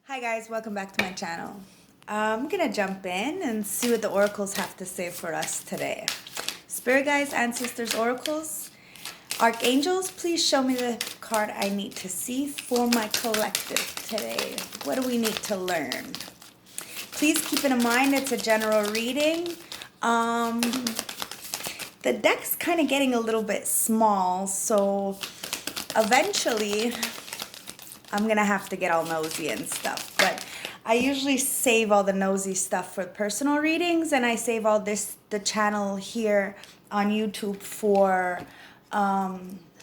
Hi guys, welcome back to my channel. I'm gonna jump in and see what the oracles have to say for us today. Spirit guides, ancestors, oracles, archangels, please show me the card I need to see for my collective today. What do we need to learn? Please keep in mind it's a general reading. The deck's kind of getting a little bit small, so eventually I'm gonna have to get all nosy and stuff, but I usually save all the nosy stuff for personal readings, and I save all the channel here on YouTube for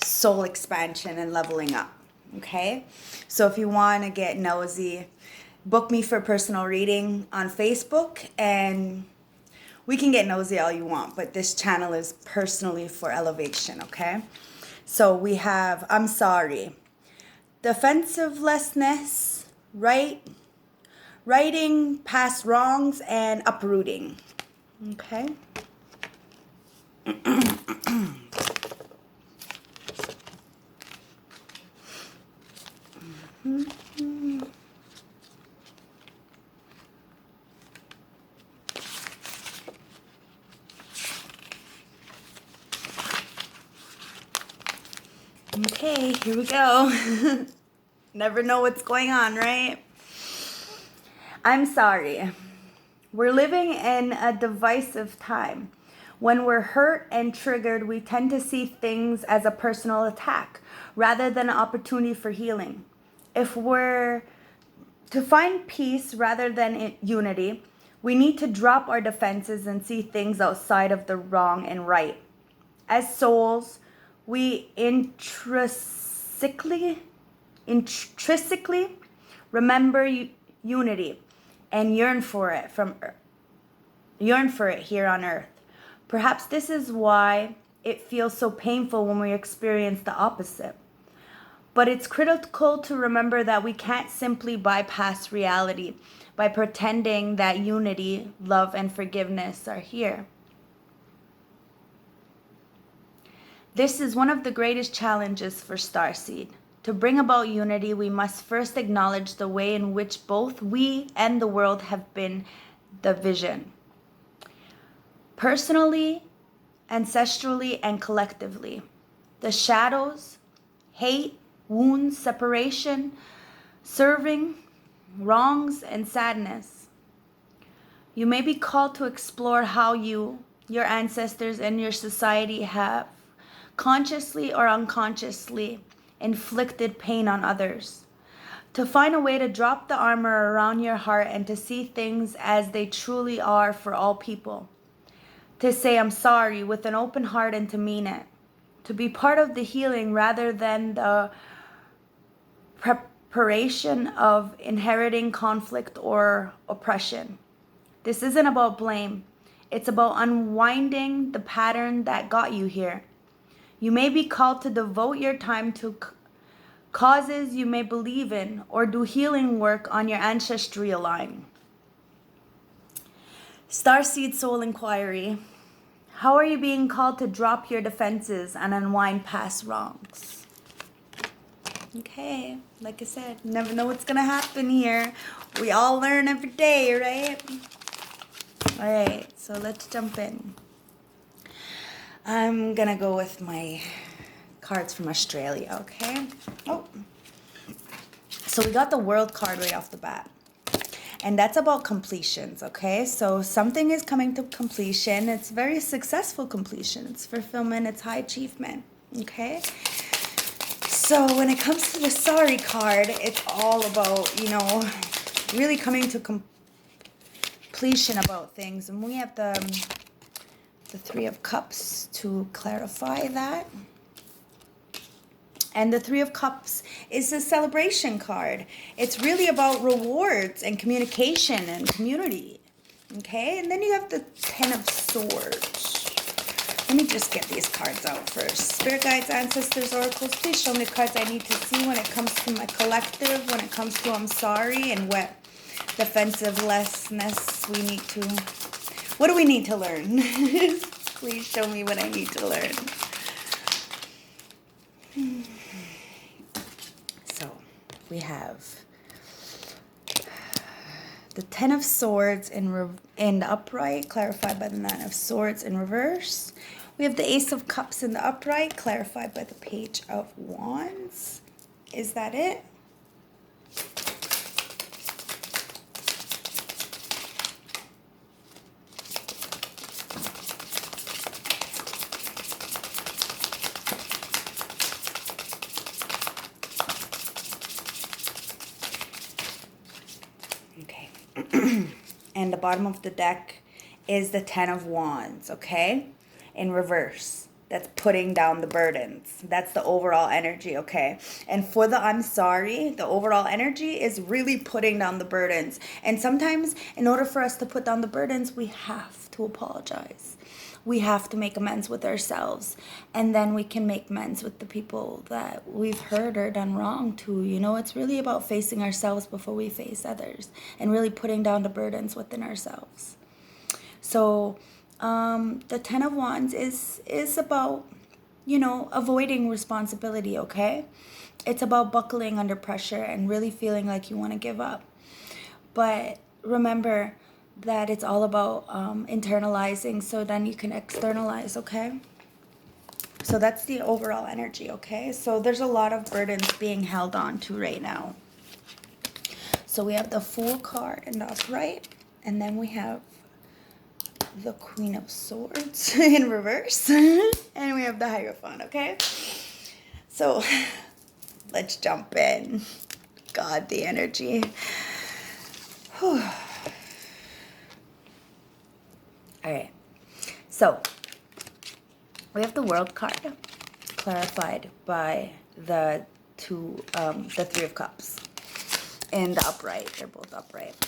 soul expansion and leveling up. Okay, so if you want to get nosy, book me for personal reading on Facebook, and we can get nosy all you want, but this channel is personally for elevation. Okay, so we have I'm sorry, defensivelessness, righting past wrongs, and uprooting. Okay. Okay, here we go. Never know what's going on, right? I'm sorry. We're living in a divisive time. When we're hurt and triggered, we tend to see things as a personal attack rather than an opportunity for healing. If we're to find peace rather than unity, we need to drop our defenses and see things outside of the wrong and right. As souls, we intrinsically remember unity and yearn for it here on earth. Perhaps this is why it feels so painful when we experience the opposite. But it's critical to remember that we can't simply bypass reality by pretending that unity, love, and forgiveness are here. This is one of the greatest challenges for StarSeed. To bring about unity, we must first acknowledge the way in which both we and the world have been division. Personally, ancestrally, and collectively. The shadows, hate, wounds, separation, serving, wrongs, and sadness. You may be called to explore how you, your ancestors, and your society have consciously or unconsciously inflicted pain on others. To find a way to drop the armor around your heart and to see things as they truly are for all people. To say I'm sorry with an open heart and to mean it. To be part of the healing rather than the preparation of inheriting conflict or oppression. This isn't about blame. It's about unwinding the pattern that got you here. You may be called to devote your time to causes you may believe in or do healing work on your ancestral line. StarSeed Soul Inquiry. How are you being called to drop your defenses and unwind past wrongs? Okay, like I said, never know what's going to happen here. We all learn every day, right? All right, so let's jump in. I'm going to go with my cards from Australia, okay? Oh. So we got the World card right off the bat. And that's about completions, okay? So something is coming to completion. It's very successful completion. It's fulfillment. It's high achievement, okay? So when it comes to the sorry card, it's all about, really coming to completion about things. And we have the Three of Cups to clarify that. And the Three of Cups is a celebration card. It's really about rewards and communication and community. Okay? And then you have the Ten of Swords. Let me just get these cards out first. Spirit guides, ancestors, oracles, please show me the cards I need to see when it comes to my collective, when it comes to I'm sorry, and what defensivelessness we need to... What do we need to learn? Please show me what I need to learn. So, we have The Ten of Swords in the upright, clarified by the Nine of Swords in reverse. We have the Ace of Cups in the upright, clarified by the Page of Wands. Is that it? Okay. And the bottom of the deck is the Ten of Wands, okay? In reverse. That's putting down the burdens. That's the overall energy, okay? And for the I'm sorry, the overall energy is really putting down the burdens. And sometimes in order for us to put down the burdens, we have to apologize. We have to make amends with ourselves. And then we can make amends with the people that we've hurt or done wrong to. You know, it's really about facing ourselves before we face others. And really putting down the burdens within ourselves. So the Ten of Wands is about, you know, avoiding responsibility, okay? It's about buckling under pressure and really feeling like you want to give up. But remember that it's all about internalizing so then you can externalize, okay? So that's the overall energy, okay? So there's a lot of burdens being held on to right now. So we have the Fool card in the upright, and then we have the Queen of Swords in reverse, and we have the Hierophant, okay? So let's jump in. God, the energy. Whew. All right, so we have the World card, clarified by the Three of Cups in the upright. They're both upright.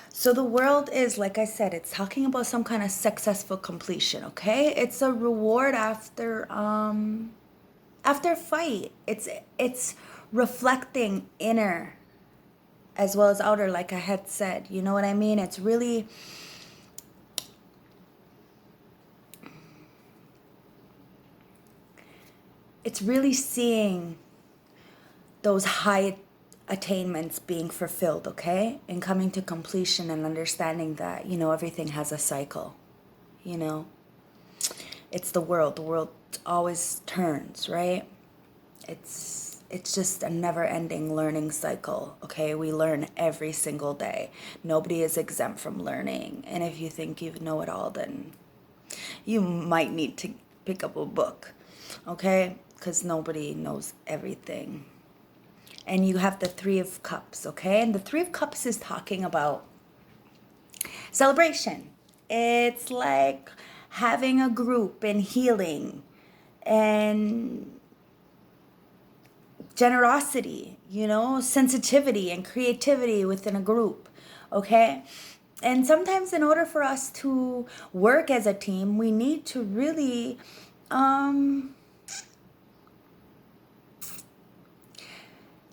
So the World is, like I said, it's talking about some kind of successful completion, okay? It's a reward after a fight. It's reflecting inner as well as outer, like I had said. You know what I mean? It's really seeing those high attainments being fulfilled, okay? And coming to completion and understanding that, you know, everything has a cycle, you know? It's the world. The world always turns, right? It's just a never-ending learning cycle, okay? We learn every single day. Nobody is exempt from learning. And if you think you know it all, then you might need to pick up a book, okay? Because nobody knows everything. And you have the Three of Cups, okay? And the Three of Cups is talking about celebration. It's like having a group and healing and generosity, you know, sensitivity and creativity within a group, okay? And sometimes in order for us to work as a team, we need to really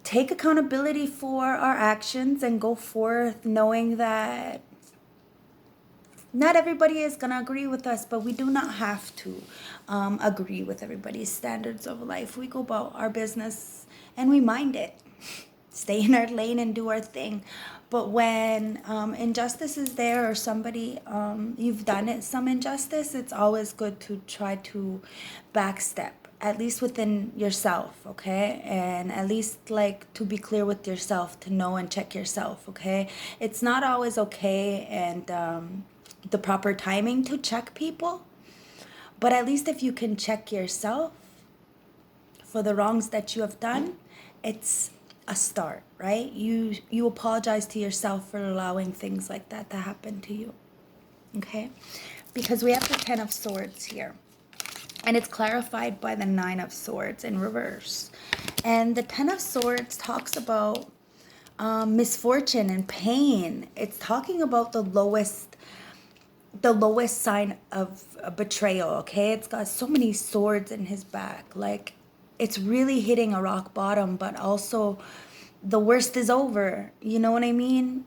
take accountability for our actions and go forth knowing that not everybody is going to agree with us, but we do not have to agree with everybody's standards of life. We go about our business and we mind it. Stay in our lane and do our thing. But when injustice is there or somebody, you've done it, some injustice, it's always good to try to backstep. At least within yourself, okay? And at least like to be clear with yourself, to know and check yourself, okay? It's not always okay and the proper timing to check people, but at least if you can check yourself for the wrongs that you have done, it's a start, right? You apologize to yourself for allowing things like that to happen to you, okay? Because we have the Ten of Swords here. And it's clarified by the Nine of Swords in reverse. And the Ten of Swords talks about misfortune and pain. It's talking about the lowest sign of a betrayal, okay? It's got so many swords in his back. Like, it's really hitting a rock bottom, but also the worst is over. You know what I mean?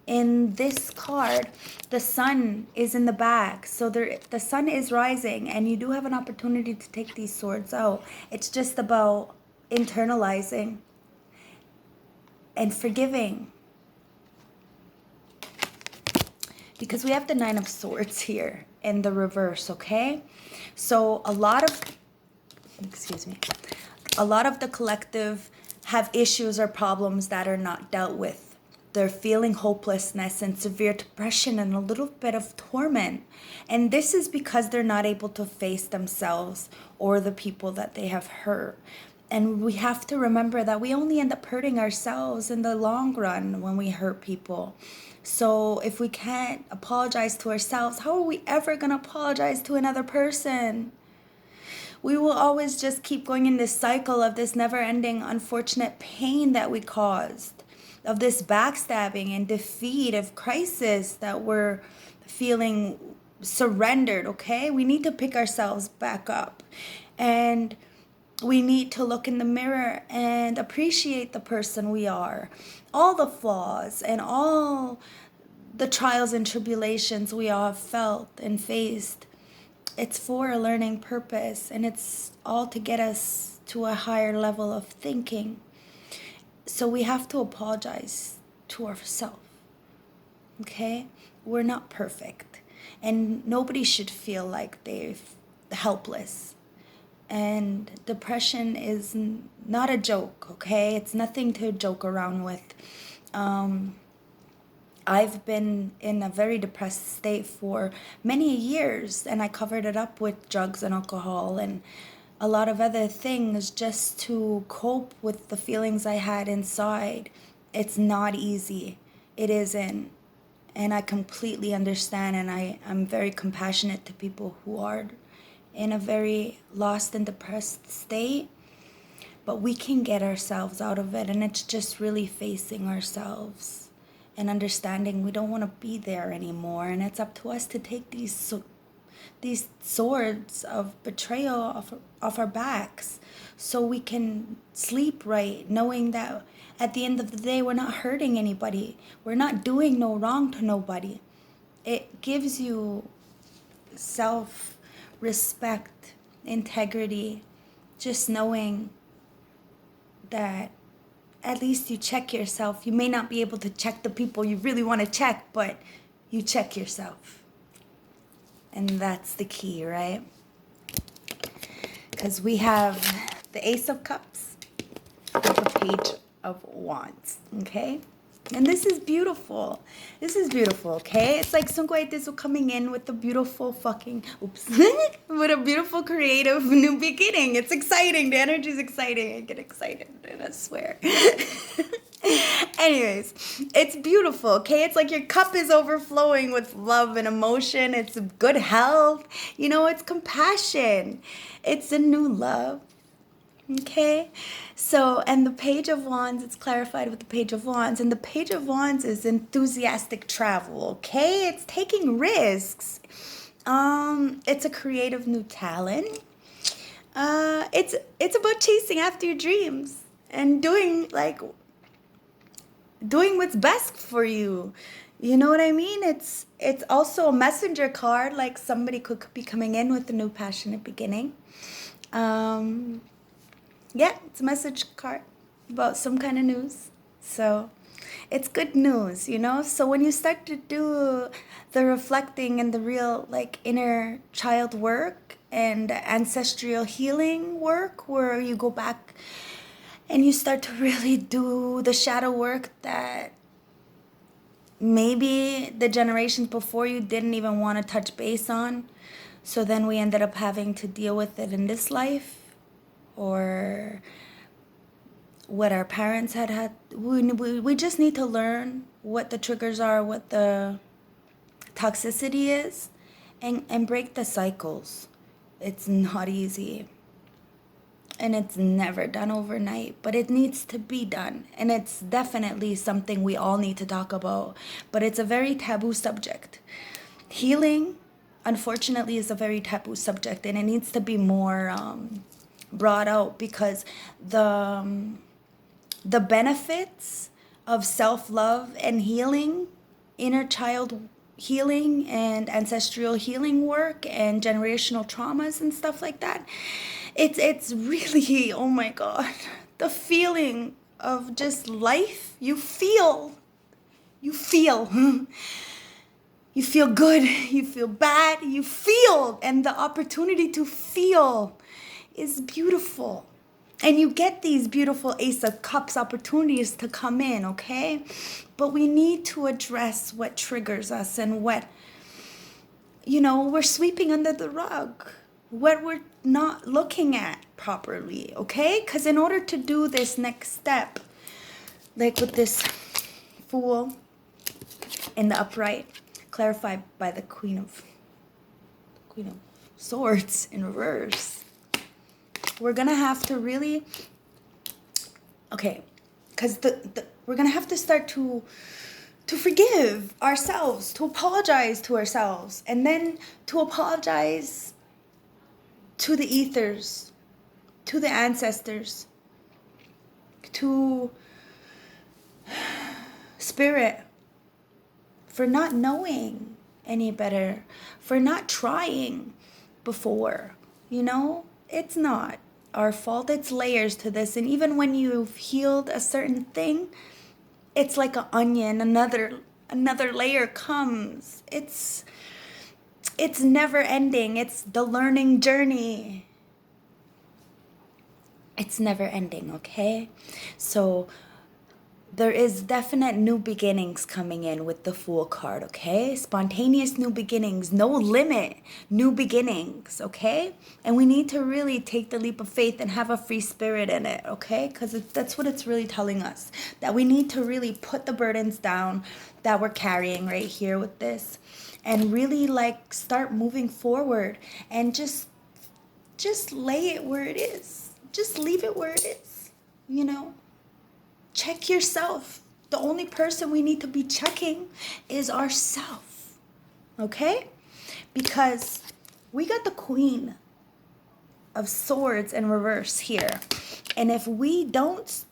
In this card, the sun is in the back, so the sun is rising, and you do have an opportunity to take these swords out. It's just about internalizing and forgiving because we have the Nine of Swords here in the reverse, okay? So a lot of the collective have issues or problems that are not dealt with. They're feeling hopelessness and severe depression and a little bit of torment. And this is because they're not able to face themselves or the people that they have hurt. And we have to remember that we only end up hurting ourselves in the long run when we hurt people. So if we can't apologize to ourselves, how are we ever going to apologize to another person? We will always just keep going in this cycle of this never-ending unfortunate pain that we caused, of this backstabbing and defeat, of crisis that we're feeling surrendered, okay? We need to pick ourselves back up. And we need to look in the mirror and appreciate the person we are. All the flaws and all the trials and tribulations we all have felt and faced. It's for a learning purpose, and it's all to get us to a higher level of thinking. So we have to apologize to ourselves, okay? We're not perfect, and nobody should feel like they're helpless. And depression is not a joke, okay? It's nothing to joke around with. I've been in a very depressed state for many years, and I covered it up with drugs and alcohol and a lot of other things just to cope with the feelings I had inside. It's not easy. It isn't. And I completely understand, and I'm very compassionate to people who are in a very lost and depressed state. But we can get ourselves out of it, and it's just really facing ourselves and understanding we don't want to be there anymore. And it's up to us to take these swords of betrayal off our backs so we can sleep right, knowing that at the end of the day, we're not hurting anybody. We're not doing no wrong to nobody. It gives you self-respect, integrity, just knowing that at least you check yourself. You may not be able to check the people you really want to check, but you check yourself. And that's the key, right? Because we have the Ace of Cups and the Page of Wands, okay? And this is beautiful. This is beautiful, okay? It's like Sungwaitisu coming in with a beautiful with a beautiful creative new beginning. It's exciting. The energy is exciting. I get excited, and I swear. Anyways, it's beautiful, okay? It's like your cup is overflowing with love and emotion. It's good health. You know, it's compassion. It's a new love. Okay, so, and the Page of Wands, it's clarified with the Page of Wands, and the Page of Wands is enthusiastic travel, okay? It's taking risks. It's a creative new talent. It's about chasing after your dreams and doing what's best for you. You know what I mean? It's also a messenger card, like somebody could be coming in with a new passionate beginning. Yeah, it's a message card about some kind of news. So it's good news, you know? So when you start to do the reflecting and the real inner child work and ancestral healing work, where you go back and you start to really do the shadow work that maybe the generations before you didn't even want to touch base on. So then we ended up having to deal with it in this life. Or what our parents had. We just need to learn what the triggers are, what the toxicity is, and break the cycles. It's not easy. And it's never done overnight, but it needs to be done. And it's definitely something we all need to talk about. But it's a very taboo subject. Healing, unfortunately, is a very taboo subject, and it needs to be more brought out, because the benefits of self-love and healing, inner child healing and ancestral healing work and generational traumas and stuff like that, it's really, oh my God, the feeling of just life. You feel You feel good, you feel bad, you feel, and the opportunity to feel is beautiful. And you get these beautiful Ace of Cups opportunities to come in, okay? But we need to address what triggers us and what, we're sweeping under the rug, what we're not looking at properly, okay? Because in order to do this next step, like with this Fool in the upright, clarified by the Queen of Swords in reverse, we're gonna have to really, okay, because we're gonna have to start to forgive ourselves, to apologize to ourselves, and then to apologize to the ethers, to the ancestors, to spirit, for not knowing any better, for not trying before. It's not our fault. It's layers to this. And even when you've healed a certain thing, it's like an onion, another layer comes. It's never ending. It's the learning journey. It's never ending, okay? So there is definite new beginnings coming in with the Fool card, okay? Spontaneous new beginnings, no limit, new beginnings, okay? And we need to really take the leap of faith and have a free spirit in it, okay? Because that's what it's really telling us, that we need to really put the burdens down that we're carrying right here with this, and really start moving forward, and just lay it where it is. Just leave it where it is, Check yourself. The only person we need to be checking is ourself. Okay? Because we got the Queen of Swords in reverse here. And if we don't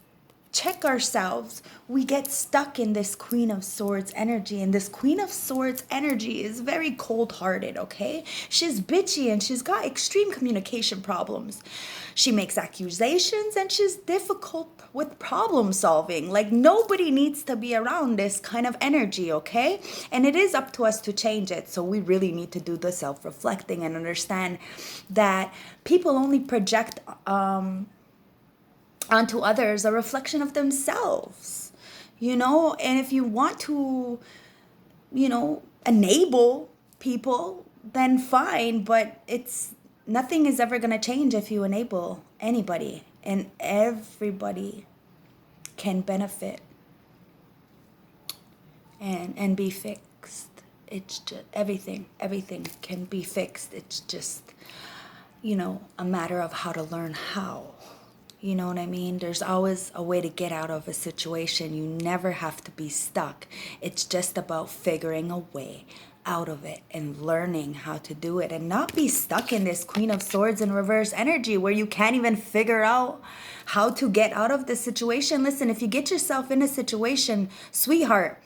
check ourselves, we get stuck in this Queen of Swords energy. And this Queen of Swords energy is very cold-hearted, okay? She's bitchy and she's got extreme communication problems. She makes accusations and she's difficult with problem solving. Nobody needs to be around this kind of energy, okay? And it is up to us to change it. So we really need to do the self-reflecting and understand that people only project onto others a reflection of themselves, and if you want to, enable people, then fine, but nothing is ever going to change if you enable anybody, and everybody can benefit and be fixed. It's just everything can be fixed. It's just, a matter of how to learn how. You know what I mean? There's always a way to get out of a situation. You never have to be stuck. It's just about figuring a way out of it and learning how to do it, and not be stuck in this Queen of Swords in reverse energy where you can't even figure out how to get out of the situation. Listen, if you get yourself in a situation, sweetheart,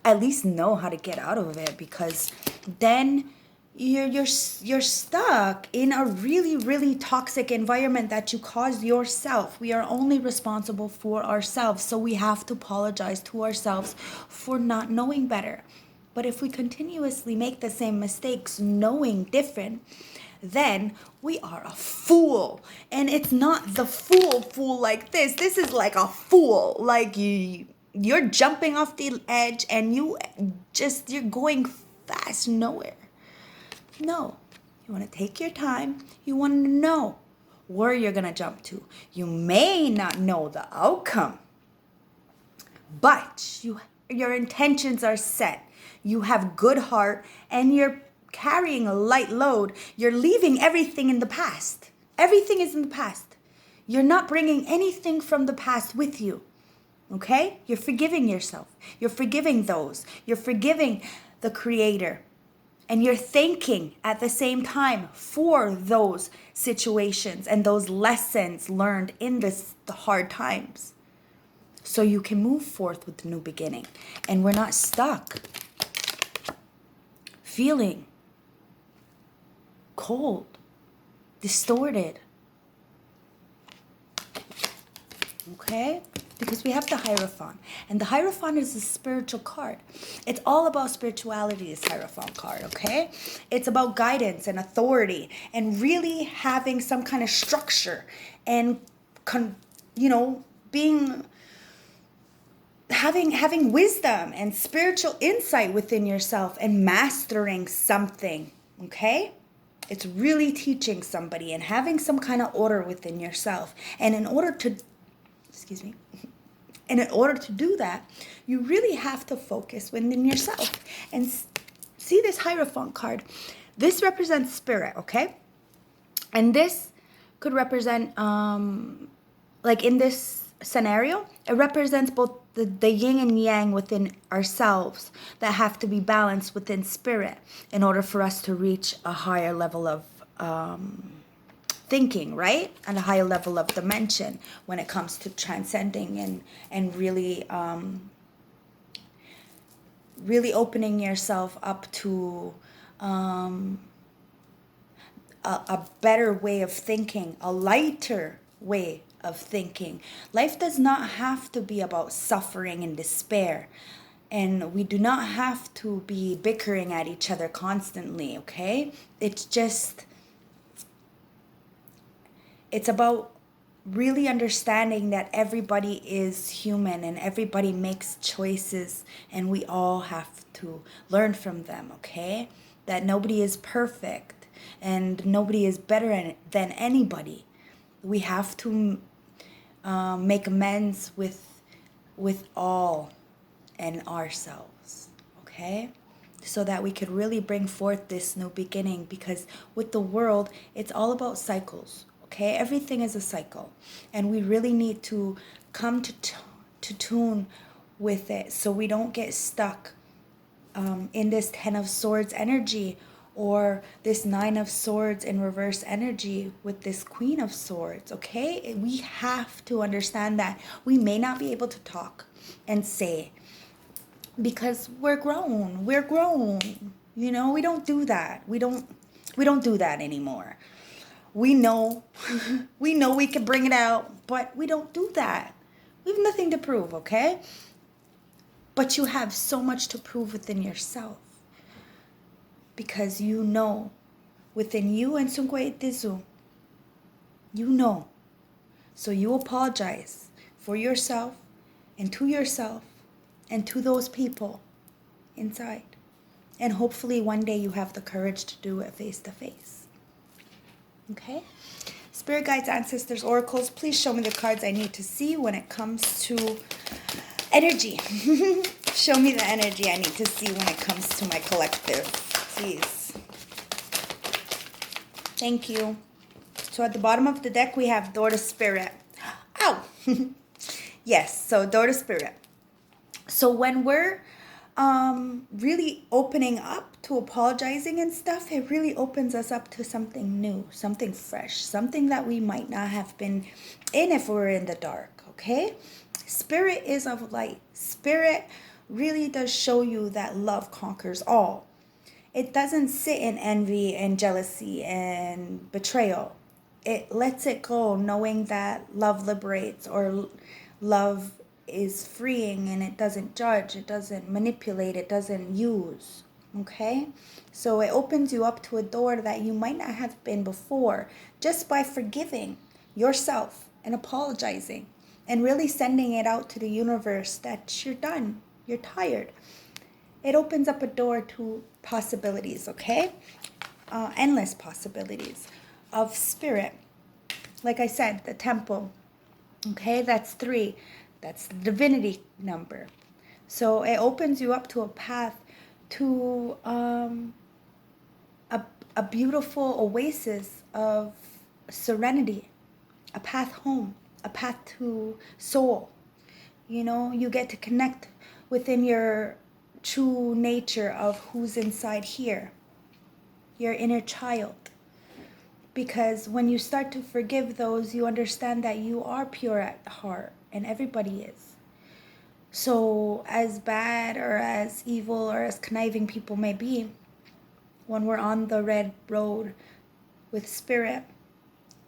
at least know how to get out of it, because then you're stuck in a really, really toxic environment that you caused yourself. We are only responsible for ourselves, so we have to apologize to ourselves for not knowing better. But if we continuously make the same mistakes knowing different, then we are a fool. And it's not the fool like this. This is like a fool. You're jumping off the edge and you're going fast nowhere. No, you want to take your time. You want to know where you're going to jump to. You may not know the outcome, but your intentions are set. You have good heart and you're carrying a light load. You're leaving everything in the past. Everything is in the past. You're not bringing anything from the past with you. Okay? You're forgiving yourself. You're forgiving those. You're forgiving the Creator. And you're thanking at the same time for those situations and those lessons learned in the hard times. So you can move forth with the new beginning. And we're not stuck feeling cold, distorted. Okay? Because we have the Hierophant. And the Hierophant is a spiritual card. It's all about spirituality, this Hierophant card, okay? It's about guidance and authority and really having some kind of structure and, being... having wisdom and spiritual insight within yourself and mastering something, okay? It's really teaching somebody and having some kind of order within yourself. And in order to do that, you really have to focus within yourself. And see this Hierophant card? This represents spirit, okay? And this could represent, like in this scenario, it represents both the yin and yang within ourselves that have to be balanced within spirit in order for us to reach a higher level of thinking, right? And a higher level of dimension when it comes to transcending and really really opening yourself up to a better way of thinking, a lighter way of thinking. Life does not have to be about suffering and despair. And we do not have to be bickering at each other constantly, okay? It's about really understanding that everybody is human and everybody makes choices and we all have to learn from them, okay? That nobody is perfect and nobody is better than anybody. We have to make amends with all and ourselves, okay? So that we could really bring forth this new beginning, because with the world, it's all about cycles, okay? Everything is a cycle, and we really need to come to tune with it so we don't get stuck in this 10 of Swords energy or this 9 of Swords in reverse energy with this Queen of Swords, okay? We have to understand that we may not be able to talk and say, because we're grown, we don't do that. We don't do that anymore. We know, we can bring it out, but we don't do that. We have nothing to prove, okay? But you have so much to prove within yourself. Because you know, within you and Sungwe Itizu, you know. So you apologize for yourself and to those people inside. And hopefully one day you have the courage to do it face to face. Okay? Spirit guides, ancestors, oracles, please show me the cards I need to see when it comes to energy. Show me the energy I need to see when it comes to my collective. Please. Thank you. So at the bottom of the deck, we have Door to Spirit. Ow! Yes, so Door to Spirit. So when we're really opening up to apologizing and stuff, it really opens us up to something new, something fresh, something that we might not have been in if we were in the dark, okay? Spirit is of light. Spirit really does show you that love conquers all. It doesn't sit in envy and jealousy and betrayal. It lets it go, knowing that love liberates, or love is freeing, and it doesn't judge, it doesn't manipulate, it doesn't use. Okay? So it opens you up to a door that you might not have been before, just by forgiving yourself and apologizing and really sending it out to the universe that you're done, you're tired. It opens up a door to possibilities, okay? Endless possibilities of spirit. Like I said, the temple, okay? That's 3. That's the divinity number. So it opens you up to a path to a beautiful oasis of serenity, a path home, a path to soul. You know, you get to connect within your true nature of who's inside here, your inner child. Because when you start to forgive those, you understand that you are pure at heart, and everybody is. So as bad or as evil or as conniving people may be, when we're on the red road with spirit,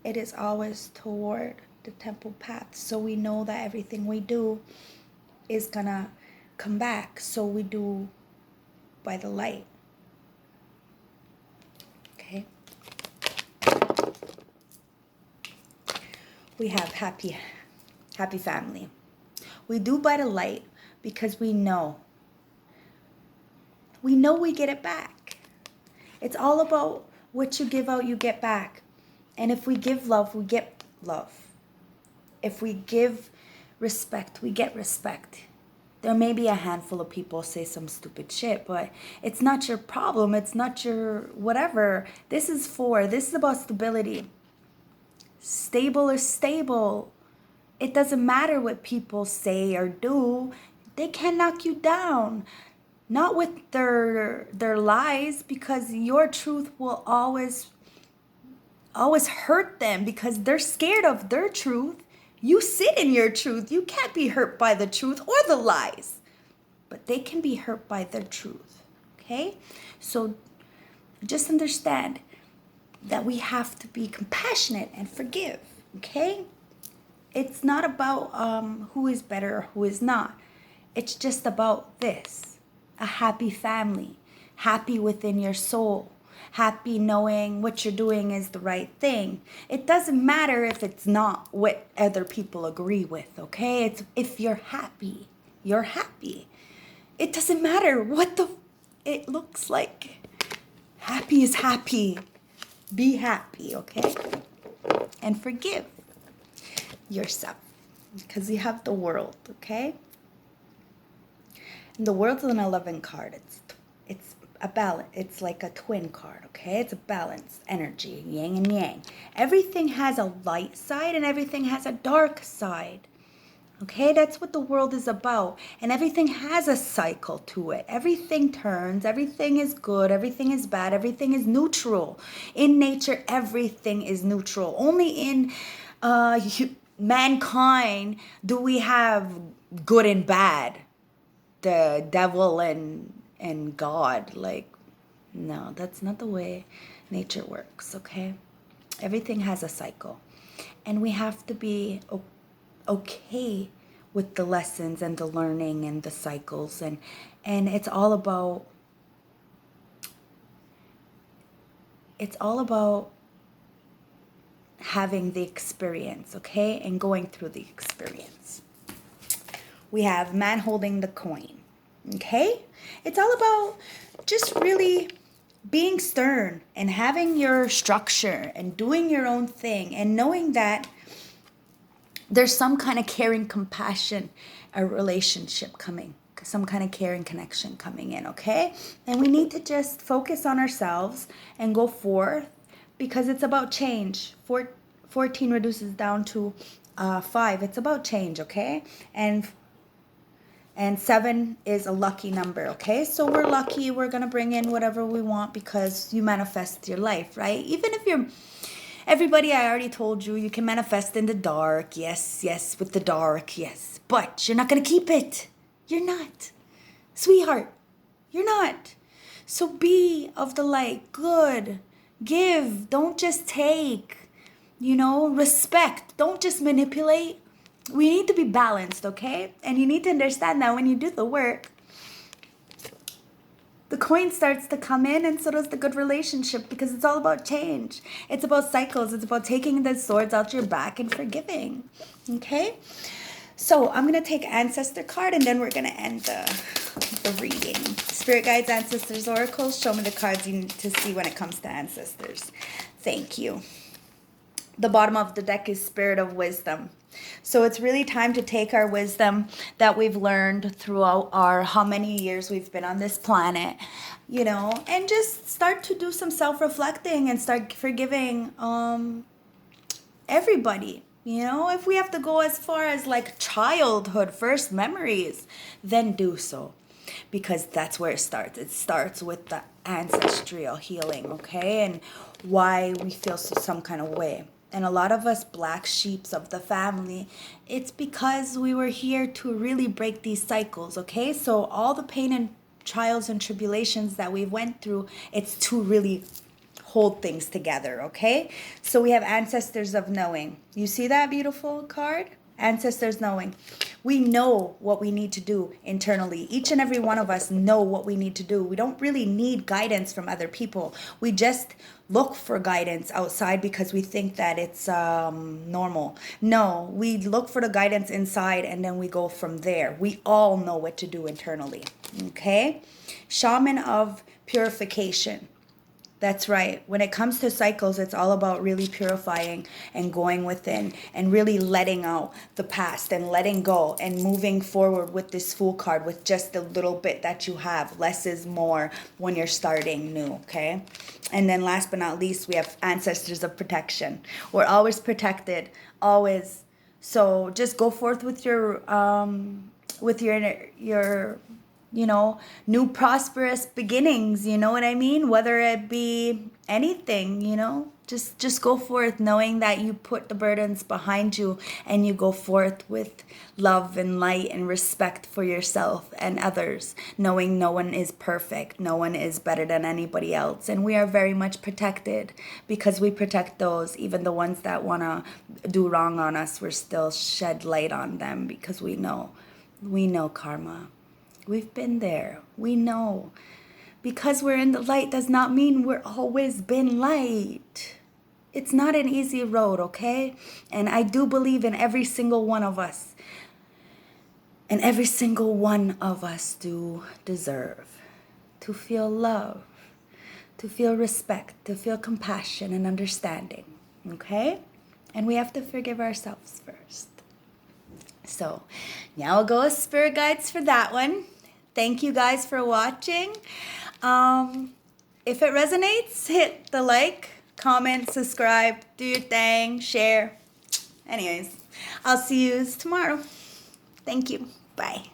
it is always toward the temple path. So we know that everything we do is gonna come back. So we do by the light. Okay. We have happy family. We do by the light because we know we get it back. It's all about what you give out, you get back. And if we give love, we get love. If we give respect, we get respect. There may be a handful of people say some stupid shit, but it's not your problem. It's not your whatever. This is about stability. Stable is stable. It doesn't matter what people say or do. They can knock you down. Not with their lies, because your truth will always hurt them because they're scared of their truth. You sit in your truth. You can't be hurt by the truth or the lies. But they can be hurt by the truth. Okay? So just understand that we have to be compassionate and forgive. Okay? It's not about who is better or who is not. It's just about this. A happy family. Happy within your soul. Happy knowing what you're doing is the right thing. It doesn't matter if it's not what other people agree with, okay? It's if you're happy, you're happy. It doesn't matter what it looks like. Happy is happy. Be happy, okay? And forgive yourself because you have the world, okay? And the world's an 11 card. It's a balance. It's like a twin card, okay? It's a balanced energy, yin and yang. Everything has a light side and everything has a dark side. Okay, that's what the world is about. And everything has a cycle to it. Everything turns, everything is good, everything is bad, everything is neutral. In nature, everything is neutral. Only in mankind do we have good and bad. The devil and God. Like, no, that's not the way nature works, okay? Everything has a cycle. And we have to be okay with the lessons and the learning and the cycles, and it's all about having the experience, okay, and going through the experience. We have man holding the coin, okay? It's all about just really being stern and having your structure and doing your own thing and knowing that there's some kind of caring, compassion, a relationship coming, some kind of caring connection coming in, okay? And we need to just focus on ourselves and go forth because it's about change. 14 reduces down to 5. It's about change, okay? And 7 is a lucky number, okay? So we're lucky. We're going to bring in whatever we want because you manifest your life, right? Even if you're... Everybody, I already told you, you can manifest in the dark. Yes, with the dark, yes. But you're not going to keep it. You're not. Sweetheart, you're not. So be of the light. Good. Give. Don't just take. Respect. Don't just manipulate. We need to be balanced, okay? And you need to understand that when you do the work, the coin starts to come in, and so does the good relationship, because it's all about change. It's about cycles. It's about taking the swords out your back and forgiving. Okay? So I'm going to take Ancestor card, and then we're going to end the reading. Spirit guides, ancestors, oracles, show me the cards you need to see when it comes to ancestors. Thank you. The bottom of the deck is Spirit of Wisdom. So it's really time to take our wisdom that we've learned throughout our how many years we've been on this planet, and just start to do some self-reflecting and start forgiving everybody. If we have to go as far as like childhood first memories, then do so. Because that's where it starts. It starts with the ancestral healing, okay? And why we feel some kind of way. And a lot of us black sheeps of the family, it's because we were here to really break these cycles, okay? So all the pain and trials and tribulations that we went through, it's to really hold things together, okay? So we have ancestors of knowing. You see that beautiful card? Ancestors knowing. We know what we need to do internally. Each and every one of us know what we need to do. We don't really need guidance from other people. We just look for guidance outside because we think that it's normal. No, we look for the guidance inside and then we go from there. We all know what to do internally. Okay? Shaman of purification. That's right. When it comes to cycles, it's all about really purifying and going within and really letting out the past and letting go and moving forward with this Fool card with just the little bit that you have. Less is more when you're starting new, okay? And then last but not least, we have ancestors of protection. We're always protected, always. So just go forth with your you know, new prosperous beginnings, you know what I mean? Whether it be anything, you know, just go forth knowing that you put the burdens behind you and you go forth with love and light and respect for yourself and others, knowing no one is perfect, no one is better than anybody else. And we are very much protected because we protect those, even the ones that want to do wrong on us, we're still shed light on them because we know karma. We've been there. We know. Because we're in the light does not mean we're always been light. It's not an easy road, okay? And I do believe in every single one of us. And every single one of us do deserve to feel love, to feel respect, to feel compassion and understanding, okay? And we have to forgive ourselves first. So, now go as spirit guides for that one. Thank you guys for watching. If it resonates, hit the like, comment, subscribe, do your thing, share. Anyways, I'll see you tomorrow. Thank you. Bye.